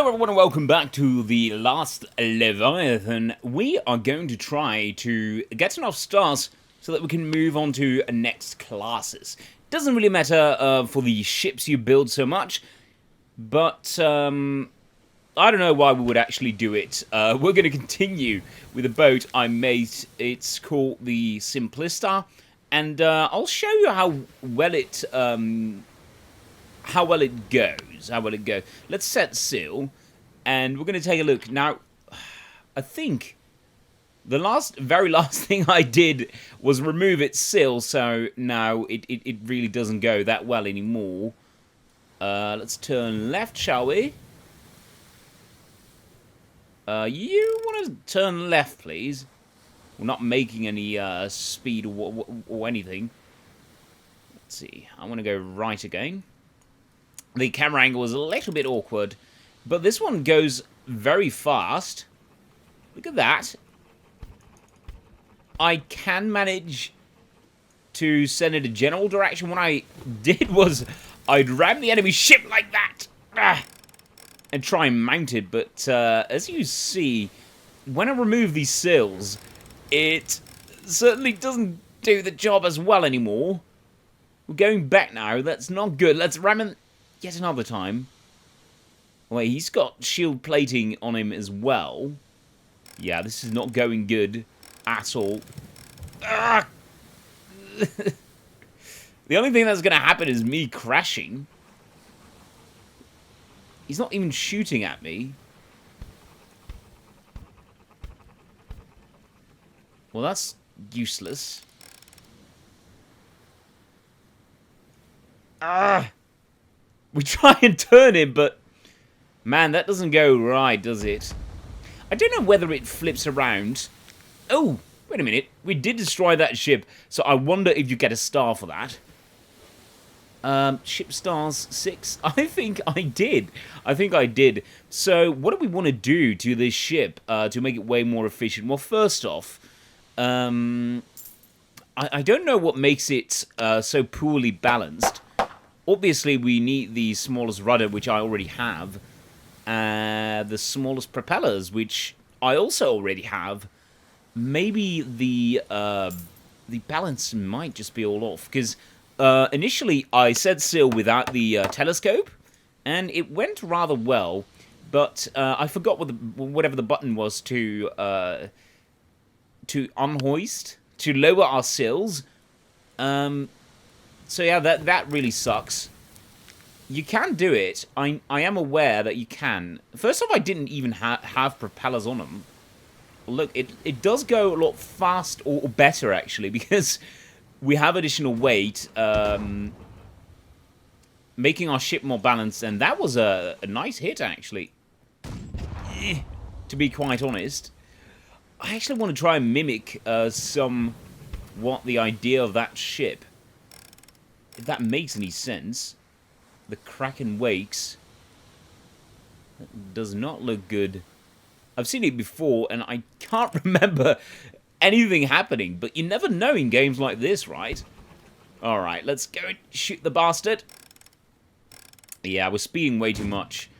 Hello everyone and welcome back to the Last Leviathan. We are going to try to get enough stars so that we can move on to next classes. Doesn't really matter for the ships you build so much, but I don't know why we would actually do it. We're going to continue with a boat I made. It's called the Simplista, and I'll show you how well it goes. Let's set sail, and we're going to take a look. Now, I think the very last thing I did was remove its sail, so now it really doesn't go that well anymore. Let's turn left, shall we? You want to turn left, please? We're not making any speed or anything. Let's see. I want to go right again. The camera angle was a little bit awkward, but this one goes very fast. Look at that. I can manage to send it a general direction. What I did was I'd ram the enemy ship like that and try and mount it, but as you see, when I remove these sails, it certainly doesn't do the job as well anymore. We're going back now. That's not good. Let's ram it yet another time. Wait, he's got shield plating on him as well. Yeah, this is not going good at all. Ah! The only thing that's going to happen is me crashing. He's not even shooting at me. Well, that's useless. Ah! We try and turn him, but man, that doesn't go right, does it? I don't know whether it flips around. Oh, wait a minute. We did destroy that ship, so I wonder if you get a star for that. Ship stars 6. I think I did. So what do we want to do to this ship to make it way more efficient? Well, first off, I don't know what makes it so poorly balanced. Obviously, we need the smallest rudder, which I already have. The smallest propellers, which I also already have. Maybe the balance might just be all off. Because initially, I set sail without the telescope. And it went rather well. But I forgot whatever the button was to unhoist. To lower our sails. So yeah, that really sucks. You can do it. I am aware that you can. First off, I didn't even have propellers on them. Look, it does go a lot fast or better, actually, because we have additional weight, making our ship more balanced, and that was a nice hit, actually. To be quite honest. I actually want to try and mimic somewhat the idea of that ship. If that makes any sense. The Kraken wakes. That does not look good. I've seen it before, and I can't remember anything happening. But you never know in games like this, right? Alright, let's go and shoot the bastard. Yeah, we're speeding way too much.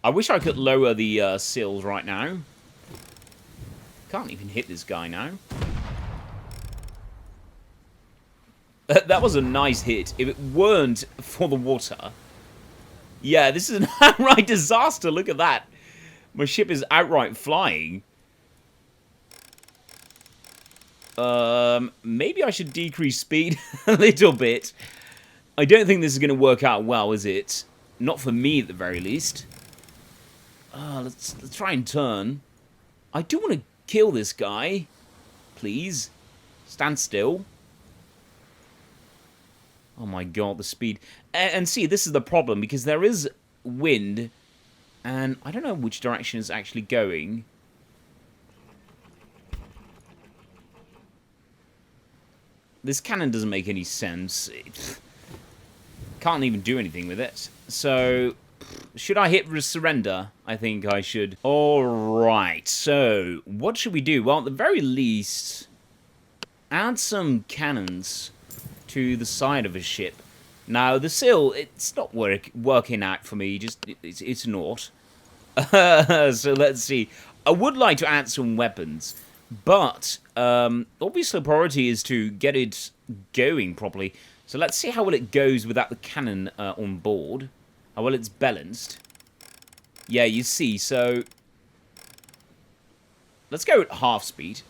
I wish I could lower the sails right now. Can't even hit this guy now. That was a nice hit. If it weren't for the water. Yeah, this is an outright disaster. Look at that. My ship is outright flying. Maybe I should decrease speed a little bit. I don't think this is going to work out well, is it? Not for me, at the very least. Let's try and turn. I do want to kill this guy. Please. Stand still. Oh my god, the speed. And see, this is the problem, because there is wind, and I don't know which direction it's actually going. This cannon doesn't make any sense. Can't even do anything with it. So, should I hit surrender? I think I should. Alright, so, what should we do? Well, at the very least, add some cannons to the side of a ship. Now, the sail, it's not working out for me. Just it's not. So let's see. I would like to add some weapons, but obviously priority is to get it going properly. So let's see how well it goes without the cannon on board. How well it's balanced. Yeah, you see, so let's go at half speed.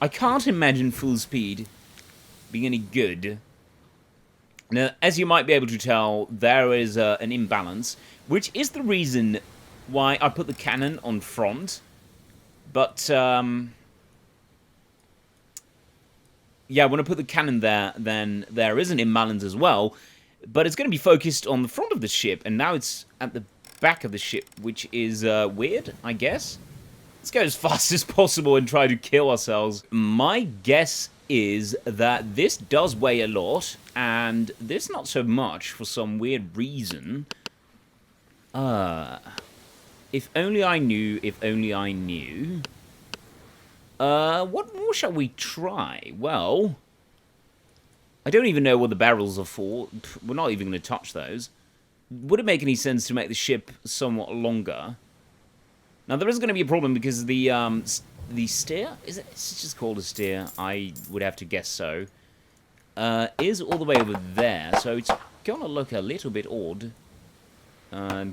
I can't imagine full speed being any good. Now, as you might be able to tell, there is an imbalance, which is the reason why I put the cannon on front. But, yeah, when I put the cannon there, then there is an imbalance as well. But it's going to be focused on the front of the ship, and now it's at the back of the ship, which is weird, I guess. Let's go as fast as possible and try to kill ourselves. My guess is that this does weigh a lot, and this not so much for some weird reason. If only I knew, if only I knew. What more shall we try? Well, I don't even know what the barrels are for. We're not even going to touch those. Would it make any sense to make the ship somewhat longer? Now, there is going to be a problem because the steer, is it? It's just called a steer. I would have to guess so. Is all the way over there, so it's going to look a little bit odd.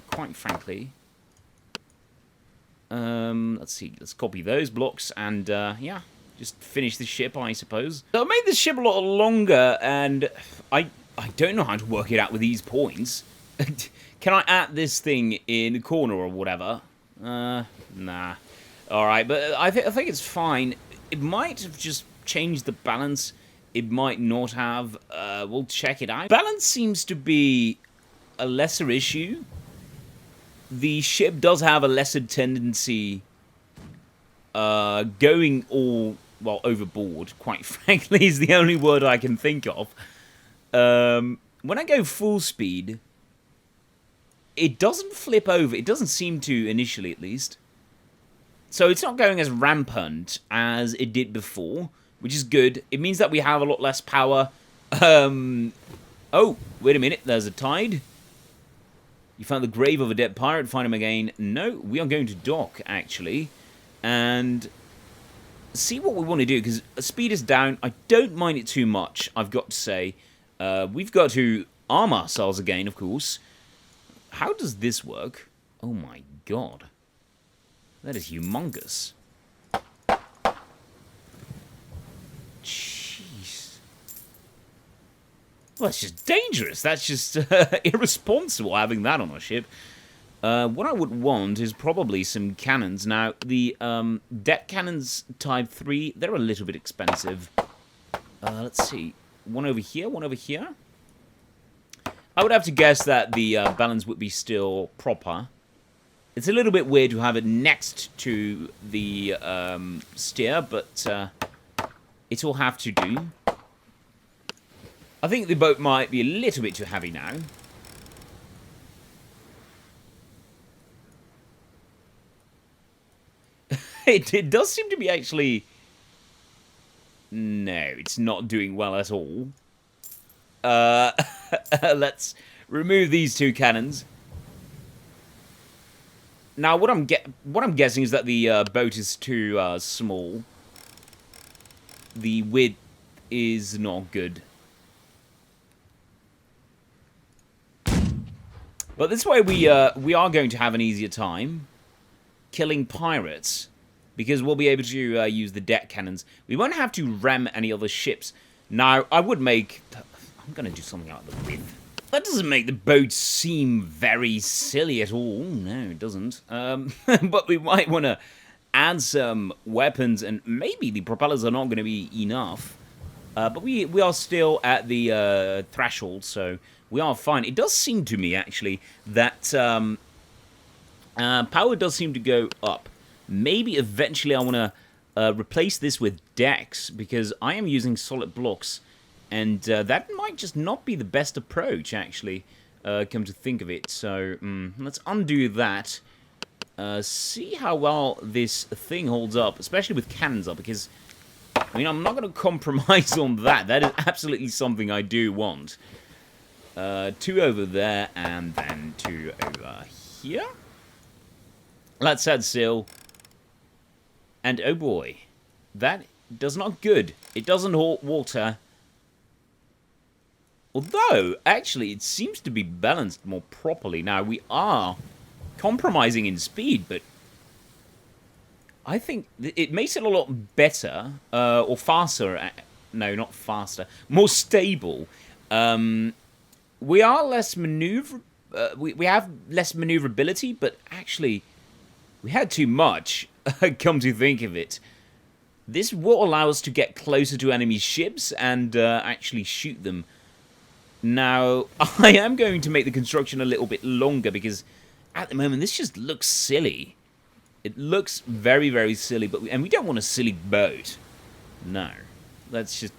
Quite frankly. Let's see. Let's copy those blocks and, yeah, just finish the ship, I suppose. So I made the ship a lot longer, and I don't know how to work it out with these points. Can I add this thing in the corner or whatever? Nah. Alright, but I think it's fine. It might have just changed the balance. It might not have. We'll check it out. Balance seems to be a lesser issue. The ship does have a lesser tendency going all, well, overboard, quite frankly, is the only word I can think of. When I go full speed, it doesn't flip over. It doesn't seem to, initially at least. So it's not going as rampant as it did before, which is good. It means that we have a lot less power. Oh, wait a minute. There's a tide. You found the grave of a dead pirate. Find him again. No, we are going to dock, actually. And see what we want to do, because speed is down. I don't mind it too much, I've got to say. We've got to arm ourselves again, of course. How does this work? Oh my god. That is humongous. Jeez. Well, that's just dangerous. That's just irresponsible having that on our ship. What I would want is probably some cannons. Now, the deck cannons Type 3, they're a little bit expensive. Let's see. One over here, one over here. I would have to guess that the balance would be still proper. It's a little bit weird to have it next to the steer, but it'll have to do. I think the boat might be a little bit too heavy now. It does seem to be actually... No, it's not doing well at all. Let's remove these two cannons. Now, what I'm guessing is that the boat is too small. The width is not good. But this way, we are going to have an easier time killing pirates, because we'll be able to use the deck cannons. We won't have to ram any other ships. Now, I would make... I'm going to do something out of the width. That doesn't make the boat seem very silly at all. No, it doesn't. But we might want to add some weapons, and maybe the propellers are not going to be enough. But we are still at the threshold, so we are fine. It does seem to me, actually, that power does seem to go up. Maybe eventually I want to replace this with decks, because I am using solid blocks. And that might just not be the best approach, actually, come to think of it. So, let's undo that. See how well this thing holds up, especially with cannons up, because, I mean, I'm not going to compromise on that. That is absolutely something I do want. 2 over there, and then 2 over here. Let's set sail. And oh boy, that does not good. It doesn't hold water. Although, actually, it seems to be balanced more properly. Now, we are compromising in speed, but I think it makes it a lot better, or faster. No, not faster. More stable. We are less maneuver. We have less maneuverability, but actually, we had too much. Come to think of it, this will allow us to get closer to enemy ships and actually shoot them. Now, I am going to make the construction a little bit longer because at the moment this just looks silly. It looks very, very silly, and we don't want a silly boat. No, that's just,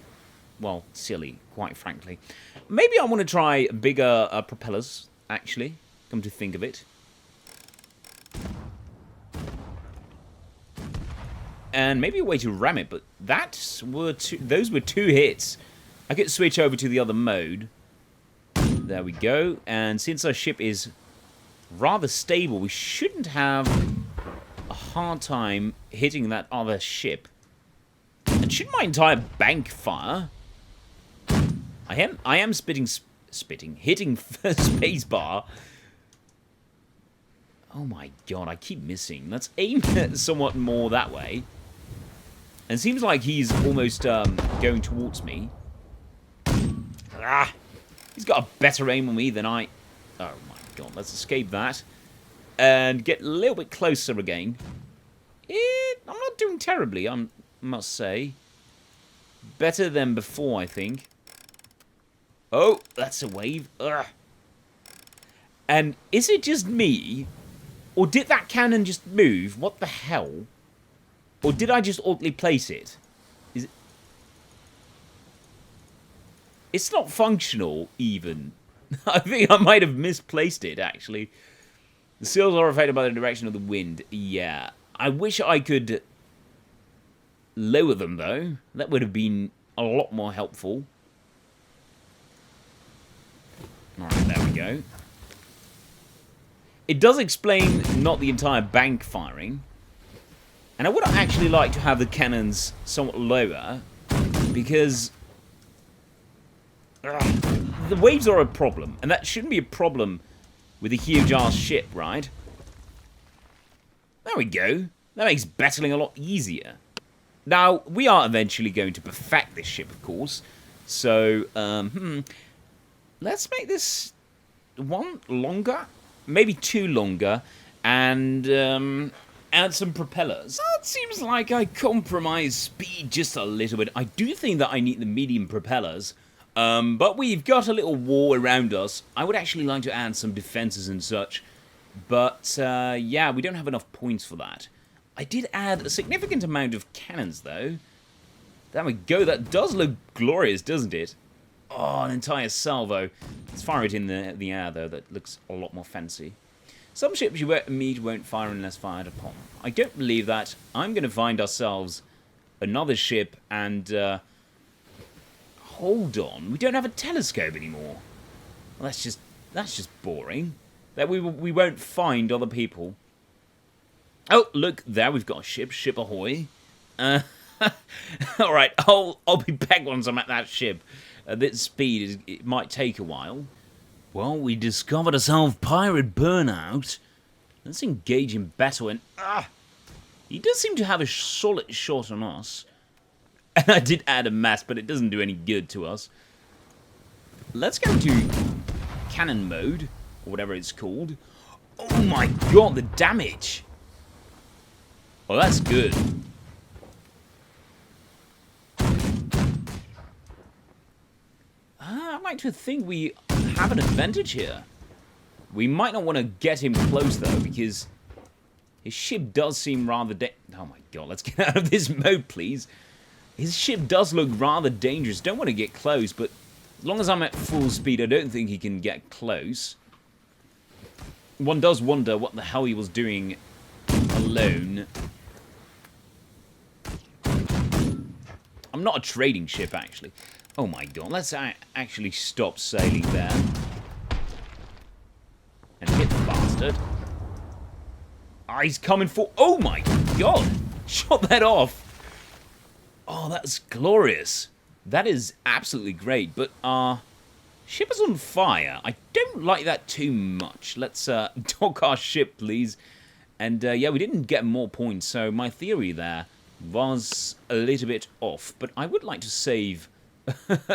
well, silly, quite frankly. Maybe I want to try bigger propellers, actually, come to think of it. And maybe a way to ram it, but those were two hits. I could switch over to the other mode. There we go. And since our ship is rather stable, we shouldn't have a hard time hitting that other ship. And should my entire bank fire? I am hitting spacebar. Oh my god, I keep missing. Let's aim somewhat more that way. And it seems like he's almost going towards me. Ah! He's got a better aim on me than I... Oh my god, let's escape that. And get a little bit closer again. I'm not doing terribly, I must say. Better than before, I think. Oh, that's a wave. Ugh. And is it just me? Or did that cannon just move? What the hell? Or did I just oddly place it? Is it... It's not functional, even. I think I might have misplaced it, actually. The sails are affected by the direction of the wind. Yeah. I wish I could lower them, though. That would have been a lot more helpful. Alright, there we go. It does explain not the entire bank firing. And I would actually like to have the cannons somewhat lower, because the waves are a problem, and that shouldn't be a problem with a huge-ass ship, right? There we go. That makes battling a lot easier. Now, we are eventually going to perfect this ship, of course. So, let's make this one longer, maybe two longer, and add some propellers. It seems like I compromise speed just a little bit. I do think that I need the medium propellers, but we've got a little war around us. I would actually like to add some defenses and such, but yeah, we don't have enough points for that. I did add a significant amount of cannons, though. There we go. That does look glorious, doesn't it? Oh, an entire salvo. Let's fire it in the air, though. That looks a lot more fancy. Some ships you meet won't fire unless fired upon. I don't believe that. I'm going to find ourselves another ship and... hold on. We don't have a telescope anymore. Well, that's just boring. That we won't find other people. Oh, look, there we've got a ship. Ship ahoy. Alright, I'll be back once I'm at that ship. This speed, it might take a while. Well, we discovered ourselves pirate burnout. Let's engage in battle and... he does seem to have a solid shot on us. And I did add a mast, but it doesn't do any good to us. Let's go to cannon mode, or whatever it's called. Oh my god, the damage! Well, that's good. I'd like to think we have an advantage here. We might not want to get him close, though, because his ship does seem rather... Oh my god, let's get out of this mode, please. His ship does look rather dangerous. Don't want to get close, but as long as I'm at full speed, I don't think he can get close. One does wonder what the hell he was doing alone. I'm not a trading ship, actually. Oh my god, let's actually stop sailing there. And hit the bastard. he's coming for... Oh my god! Shot that off! Oh, that's glorious. That is absolutely great, but our ship is on fire. I don't like that too much. Let's dock our ship, please. And yeah, we didn't get more points, so my theory there was a little bit off. But I would like to save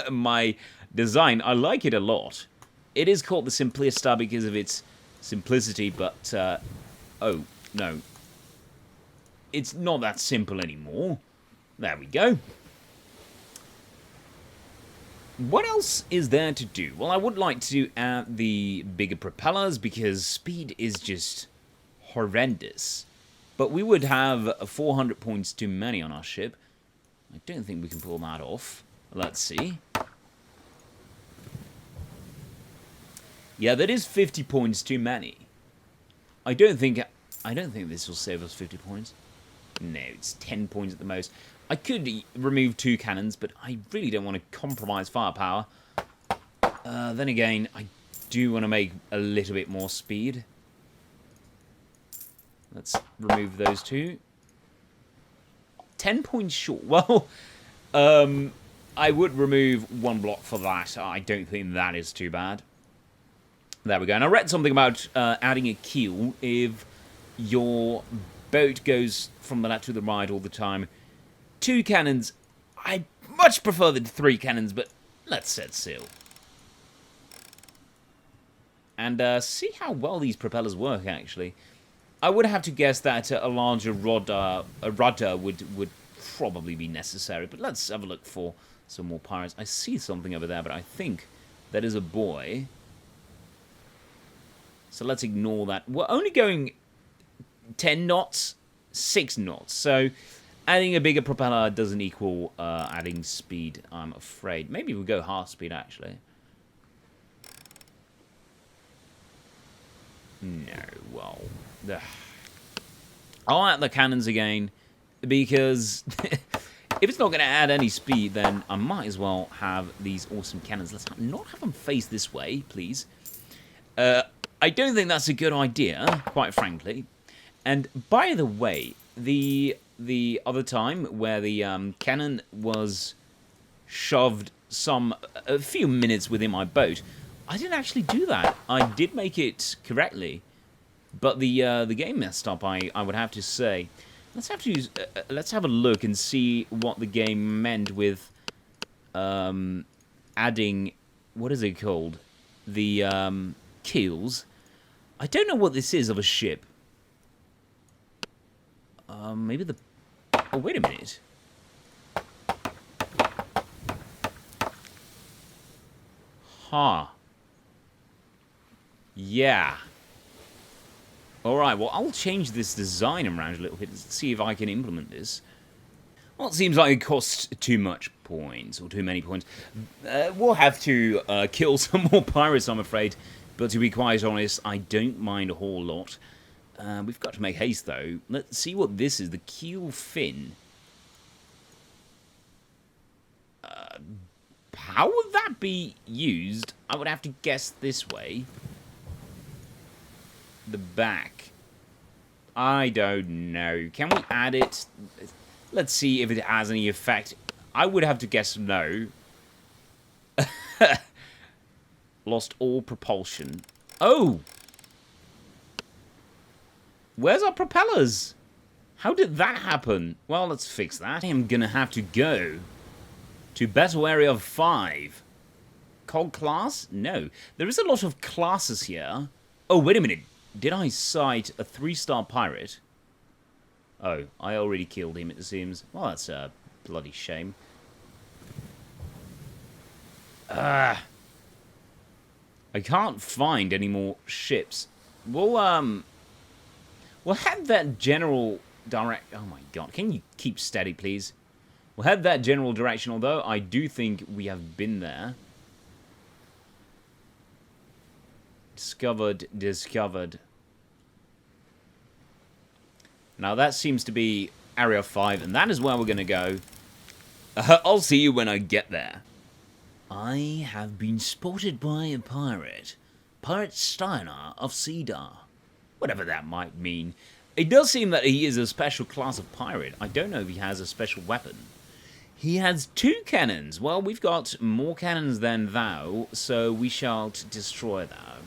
my design. I like it a lot. It is called the Simplista because of its simplicity, but... oh, no. It's not that simple anymore. There we go. What else is there to do? Well, I would like to add the bigger propellers because speed is just horrendous. But we would have 400 points too many on our ship. I don't think we can pull that off. Let's see. Yeah, that is 50 points too many. I don't think this will save us 50 points. No, it's 10 points at the most. I could remove 2 cannons, but I really don't want to compromise firepower. Then again, I do want to make a little bit more speed. Let's remove those 2. 10 points short. Well, I would remove 1 block for that. I don't think that is too bad. There we go. And I read something about adding a keel if your boat goes from the left to the right all the time. 2 cannons. I much prefer the 3 cannons, but let's set sail. And see how well these propellers work, actually. I would have to guess that a larger rudder would probably be necessary. But let's have a look for some more pirates. I see something over there, but I think that is a buoy. So let's ignore that. We're only going 10 knots, 6 knots. So adding a bigger propeller doesn't equal adding speed, I'm afraid. Maybe we'll go half speed, actually. No, well... I'll add the cannons again, because if it's not going to add any speed, then I might as well have these awesome cannons. Let's not have them face this way, please. I don't think that's a good idea, quite frankly. And by the way, the other time where the cannon was shoved a few minutes within my boat, I didn't actually do that. I did make it correctly, but the game messed up. I would have to say. Let's have a look and see what the game meant with adding, what is it called, the keels. I don't know what this is of a ship. Maybe the... Oh, wait a minute. Huh. Yeah. Alright, well, I'll change this design around a little bit and see if I can implement this. Well, it seems like it costs too much points, or too many points. We'll have to kill some more pirates, I'm afraid. But to be quite honest, I don't mind a whole lot. We've got to make haste, though. Let's see what this is. The keel fin. How would that be used? I would have to guess this way. The back. I don't know. Can we add it? Let's see if it has any effect. I would have to guess no. Lost all propulsion. Oh! Where's our propellers? How did that happen? Well, let's fix that. I am gonna have to go to Battle Area 5. Cog class? No. There is a lot of classes here. Oh, wait a minute. Did I sight a 3-star pirate? Oh, I already killed him, it seems. Well, that's a bloody shame. I can't find any more ships. We'll head that general direct... Oh my god, can you keep steady, please? We'll head that general direction, although I do think we have been there. Discovered. Now that seems to be Area 5, and that is where we're going to go. I'll see you when I get there. I have been spotted by a pirate. Pirate Steiner of Cedar. Whatever that might mean. It does seem that he is a special class of pirate. I don't know if he has a special weapon. He has 2 cannons. Well, we've got more cannons than thou, so we shall destroy thou.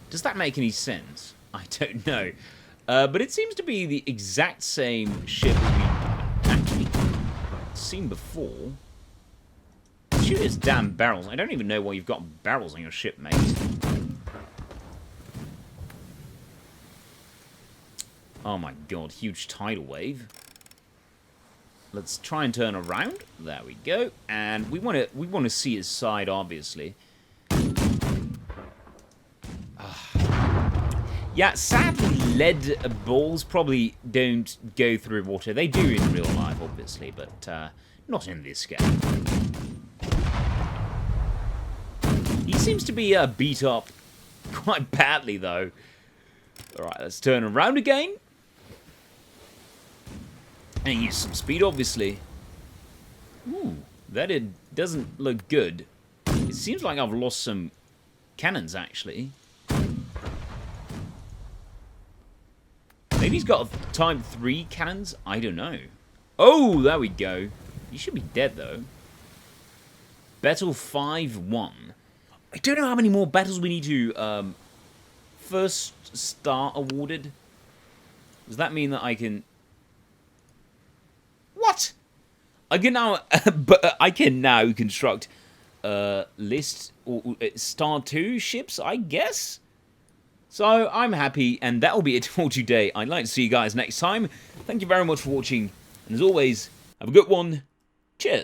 Does that make any sense? I don't know. But it seems to be the exact same ship we've actually seen before. Shoot his damn barrels. I don't even know why you've got barrels on your ship, mate. Oh my god, huge tidal wave. Let's try and turn around. There we go. And we want to see his side, obviously. Yeah, sadly, lead balls probably don't go through water. They do in real life, obviously, but not in this game. He seems to be beat up quite badly, though. Alright, let's turn around again. And use some speed, obviously. Ooh, that doesn't look good. It seems like I've lost some cannons, actually. Maybe he's got type 3 cannons? I don't know. Oh, there we go. He should be dead, though. Battle 5-1. I don't know how many more battles we need to first star awarded. Does that mean that I can... What? I can now, but I can now construct list or star 2 ships, I guess. So I'm happy, and that will be it for today. I'd like to see you guys next time. Thank you very much for watching, and as always, have a good one. Cheers.